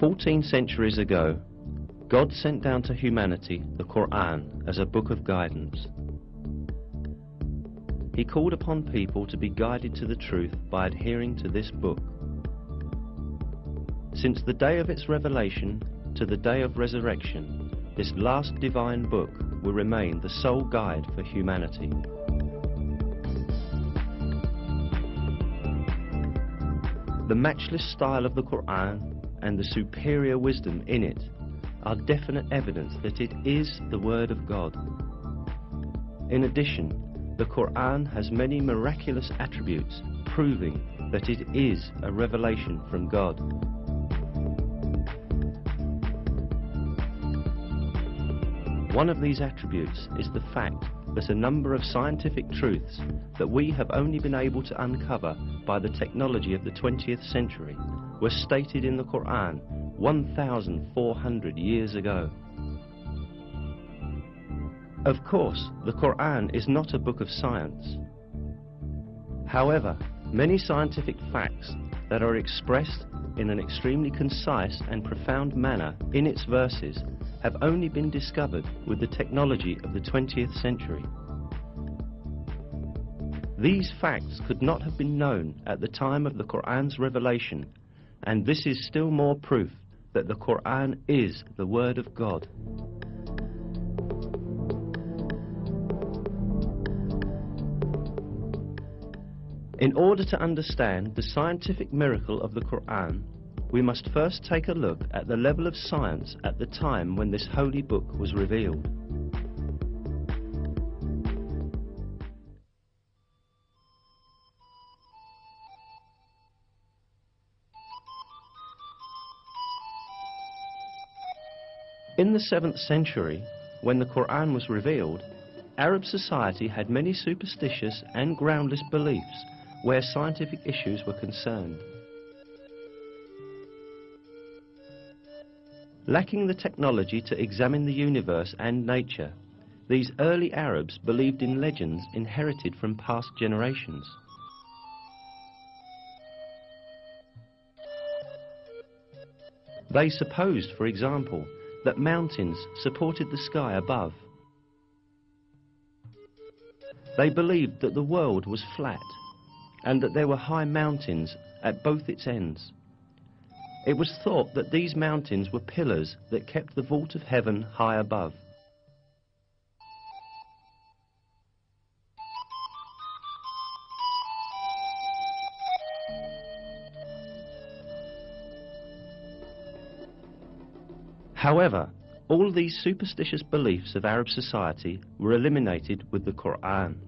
14 centuries ago, God sent down to humanity the Qur'an as a book of guidance. He called upon people to be guided to the truth by adhering to this book. Since the day of its revelation to the day of resurrection, this last divine book will remain the sole guide for humanity. The matchless style of the Qur'an and the superior wisdom in it are definite evidence that it is the Word of God. In addition, the Qur'an has many miraculous attributes proving that it is a revelation from God. One of these attributes is the fact that a number of scientific truths that we have only been able to uncover by the technology of the 20th century were stated in the Qur'an 1,400 years ago. Of course, the Qur'an is not a book of science. However, many scientific facts that are expressed in an extremely concise and profound manner in its verses have only been discovered with the technology of the 20th century. These facts could not have been known at the time of the Qur'an's revelation, and this is still more proof that the Qur'an is the Word of God. In order to understand the scientific miracle of the Qur'an, we must first take a look at the level of science at the time when this holy book was revealed. In the 7th century, when the Qur'an was revealed, Arab society had many superstitious and groundless beliefs where scientific issues were concerned. Lacking the technology to examine the universe and nature, these early Arabs believed in legends inherited from past generations. They supposed, for example, that mountains supported the sky above. They believed that the world was flat and that there were high mountains at both its ends. It was thought that these mountains were pillars that kept the vault of heaven high above. However, all these superstitious beliefs of Arab society were eliminated with the Qur'an.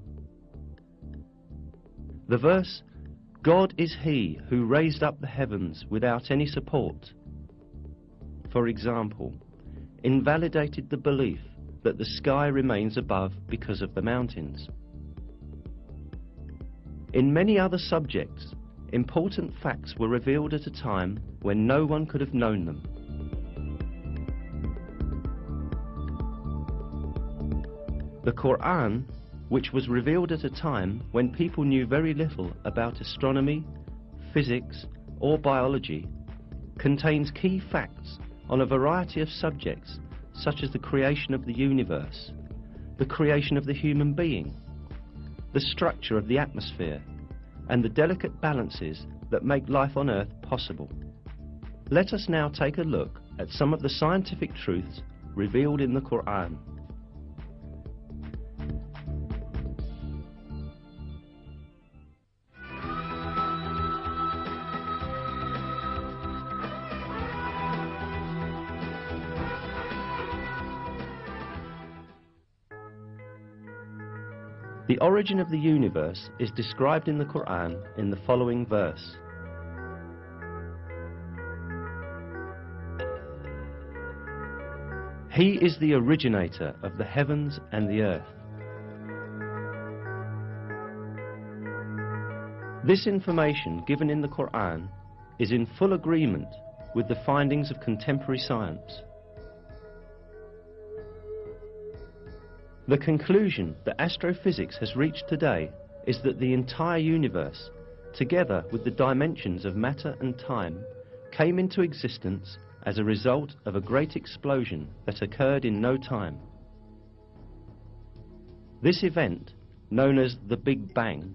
The verse, "God is He who raised up the heavens without any support," for example, invalidated the belief that the sky remains above because of the mountains. In many other subjects, important facts were revealed at a time when no one could have known them. The Qur'an, which was revealed at a time when people knew very little about astronomy, physics, or biology, contains key facts on a variety of subjects such as the creation of the universe, the creation of the human being, the structure of the atmosphere, and the delicate balances that make life on Earth possible. Let us now take a look at some of the scientific truths revealed in the Qur'an. The origin of the universe is described in the Qur'an in the following verse. He is the originator of the heavens and the earth. This information given in the Qur'an is in full agreement with the findings of contemporary science. The conclusion that astrophysics has reached today is that the entire universe, together with the dimensions of matter and time, came into existence as a result of a great explosion that occurred in no time. This event, known as the Big Bang,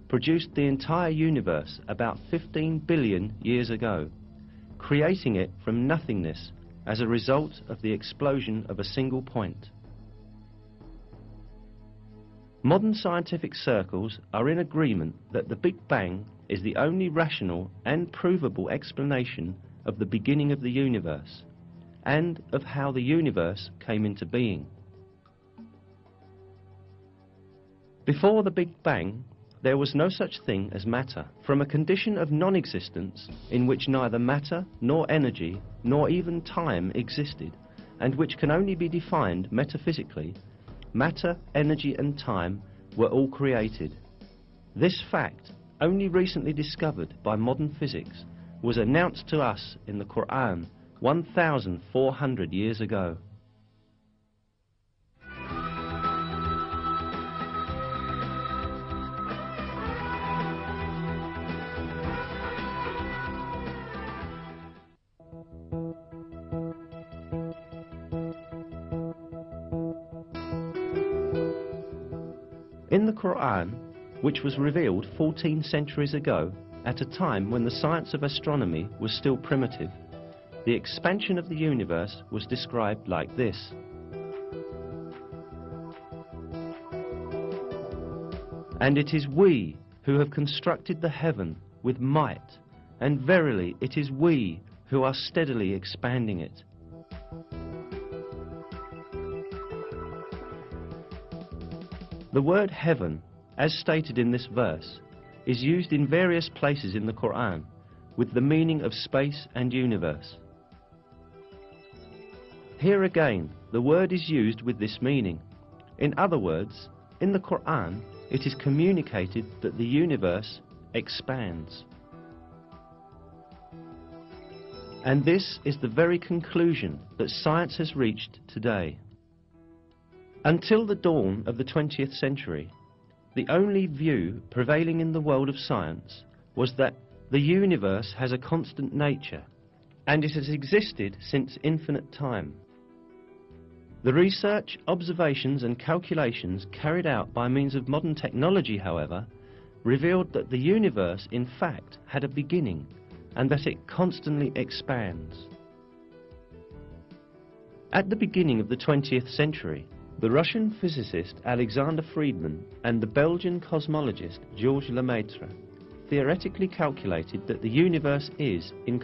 produced the entire universe about 15 billion years ago, creating it from nothingness as a result of the explosion of a single point. Modern scientific circles are in agreement that the Big Bang is the only rational and provable explanation of the beginning of the universe and of how the universe came into being. Before the Big Bang, there was no such thing as matter. From a condition of non-existence in which neither matter nor energy nor even time existed, and which can only be defined metaphysically, matter, energy and time were all created. This fact, only recently discovered by modern physics, was announced to us in the Qur'an 1,400 years ago. In the Qur'an, which was revealed 14 centuries ago, at a time when the science of astronomy was still primitive, the expansion of the universe was described like this. And it is we who have constructed the heaven with might, and verily it is we who are steadily expanding it. The word heaven, as stated in this verse, is used in various places in the Qur'an with the meaning of space and universe. Here again, the word is used with this meaning. In other words, in the Qur'an, it is communicated that the universe expands. And this is the very conclusion that science has reached today. Until the dawn of the 20th century, the only view prevailing in the world of science was that the universe has a constant nature, and it has existed since infinite time. The research, observations and calculations carried out by means of modern technology, however, revealed that the universe in fact had a beginning and that it constantly expands. At the beginning of the 20th century, the Russian physicist Alexander Friedmann and the Belgian cosmologist Georges Lemaitre theoretically calculated that the universe is, in